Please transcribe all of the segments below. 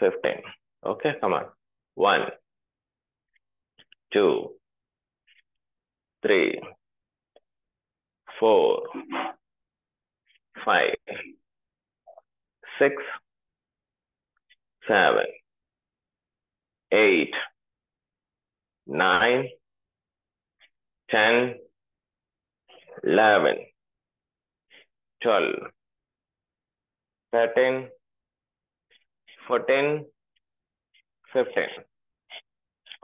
15. Okay, come on. 1, 2, 3, 4, 5, 6, 7, 8, 9, 10, 11, 12, 13, 14, 15.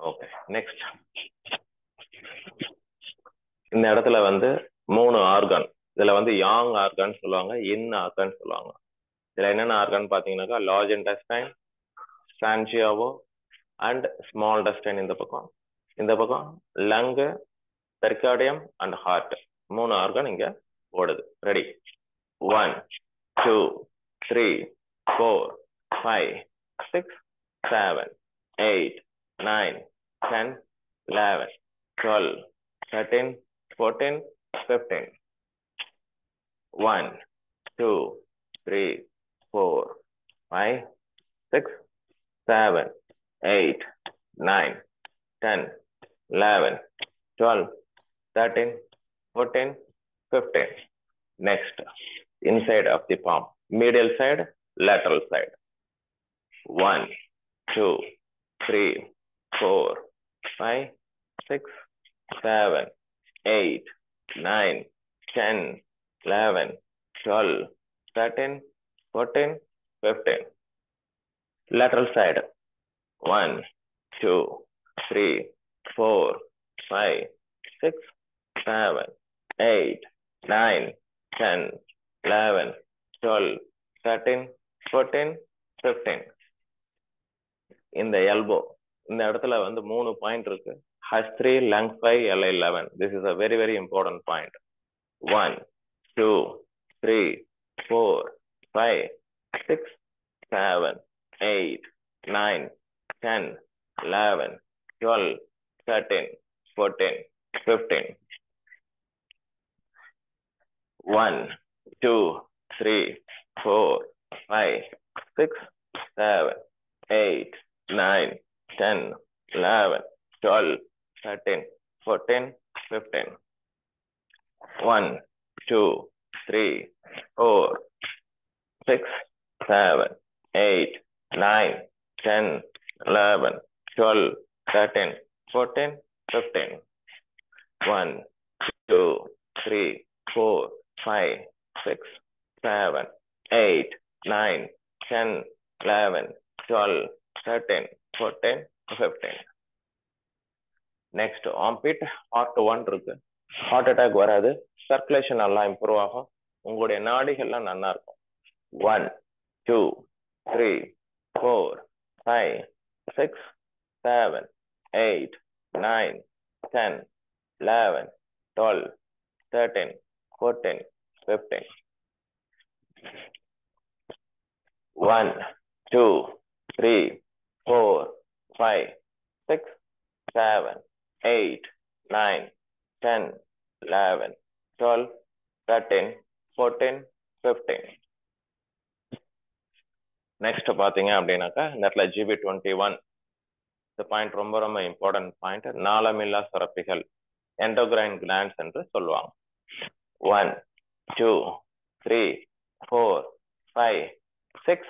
Okay, next. இந்த இடத்துல வந்து 3 ஆர்கான். இதுல வந்து யாங் ஆர்கான் சொல்லுவாங்க, இன் ஆர்கான் சொல்லுவாங்க. இதுல என்னென்ன ஆர்கான் பாத்தீங்கன்னாக்கா large intestine, sanjiao and small intestine இந்த பக்கம் lung, pericardium and heart. 3 organ இங்க ஓடுது. Ready? 1, 2, 3, 4, 5, 6, 7, 8, 9, 10, 11, 12, 13, 14, 15. 1, 2, 3, 4, 5, 6, 7, 8, 9, 10, 11, 12, 13, 14, 15. Next, inside of the palm, medial side, lateral side. 1, 2, 3, 4, 5, 6, 7, 8, 9, 10, 11, 12, 13, 14, 15. Lateral side. 1, 2, 3, 4, 5, 6, 7, 8, 9, 10, 11, 12, 13, 14, 15. In the elbow, இந்த இடத்துல வந்து 3 பாயிண்ட் இருக்கு. H3, lung 5, L11. This is a very, very important point. 1, 2, 3, 4, 5, 6, 7, 8, 9, 10, 11, 12, 13, 14, 15. 1, 2, 3, 4, 5, 6, 7, 8, 9, 10, 11, 12, 13, 14, 15. 1, 2, 3, 4, 6, 7, 8, 9, 10, 11, 12, 13, 14, 15. 1, 2, 3, 4, 5, 6, 7, 8, 9, 10, 11, 12, 13, 14, 15. Next, armpit, heart 1 இருக்கு. Heart attack வராது, circulation நல்லா improve ஆகும், உங்களுடைய நாடிகள்லாம் நல்லா இருக்கும். 1, 2, 3, 4, 5, 6, 7, 8, 9, 10, 11, 12, 13, 14, 15. 1, 2, 3, 4, 5, 6, 7, 8, 9, 10, 11, 12, 13, 14, 15. நெக்ஸ்ட் பாத்தீங்க அப்படின்னாக்கா இந்த இடத்துல GB21 இந்த பாயிண்ட் ரொம்ப ரொம்ப இம்பார்ட்டன்ட் பாயிண்ட். நாளமில்லா சுரப்பிகள், எண்டோகிரைன் கிளாண்ட்ஸ் என்று சொல்லுவாங்க. 1, 2, 3, 4, 5, 6,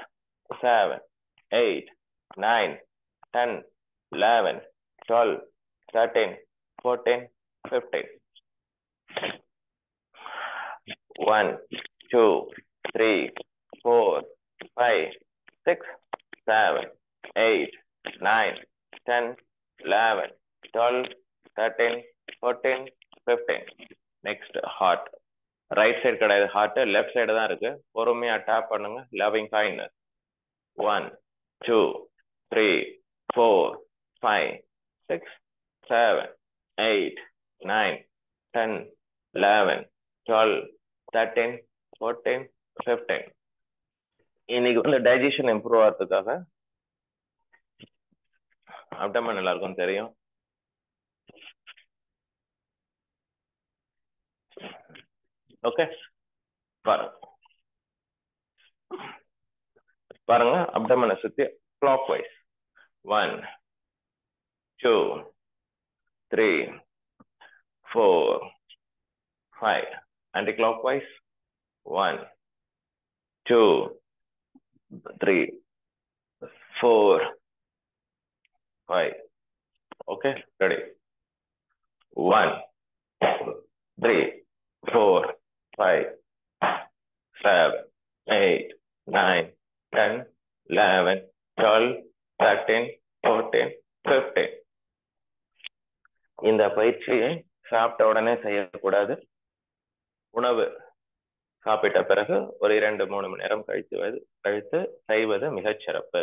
7, 8, 9, 10, 11, 12, 13, 14, 15. 1, 2, 3, 4, 5, 6, 7, 8, 9, 10, 11, 12, 13, 14, 15. Next heart. ரைட் சைடு கிடையாது ஹார்ட், லெஃப்ட் சைடு தான் இருக்கு. பொறுமையா டேப் பண்ணுங்க. Loving kindness. 1, 2, 3, 4, 5, 6, 7, 8, 9, 10, 11, 12, 13, 14, 15. இன்னைக்கு வந்து டைஜஷன் இம்ப்ரூவ் ஆகிறதுக்காக அப்டமன் எல்லாருக்கும் தெரியும். ஓகே, பாருங்க அப்டமனை சுத்தி clockwise. 1, 2, 3, 4, 5. Anti-clockwise. 1, 2, 3, 4, 5. Okay, ready. 1, 3, 4, 5, 7, 8, 9, 10, 11, 12, 13, 14, 15. இந்த பயிற்சியை சாப்பிட்ட உடனே செய்யக்கூடாது. உணவு சாப்பிட்ட பிறகு ஒரு 2-3 மணி நேரம் கழித்து செய்வது மிகச் சிறப்பு.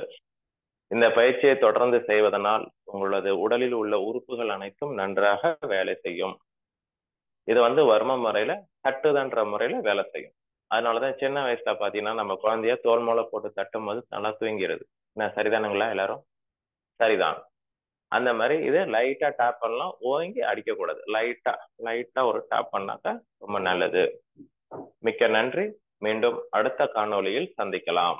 இந்த பயிற்சியை தொடர்ந்து செய்வதனால் உங்களது உடலில் உள்ள உறுப்புகள் அனைத்தும் நன்றாக வேலை செய்யும். இது வர்ம முறையில தட்டுதன்ற முறையில வேலை செய்யும். அதனாலதான் சின்ன வயசுல பாத்தீங்கன்னா நம்ம குழந்தைய தோல் மேல போட்டு தட்டும் போது நல்லா தூங்கிறது. என்ன சரிதானுங்களா எல்லாரும்? சரிதான். அந்த மாதிரி இது லைட்டா டேப் பண்ணலாம், ஓங்கி அடிக்க கூடாது. லைட்டா ஒரு டேப் பண்ணாக்க ரொம்ப நல்லது. மிக்க நன்றி. மீண்டும் அடுத்த காணொளியில் சந்திக்கலாம்.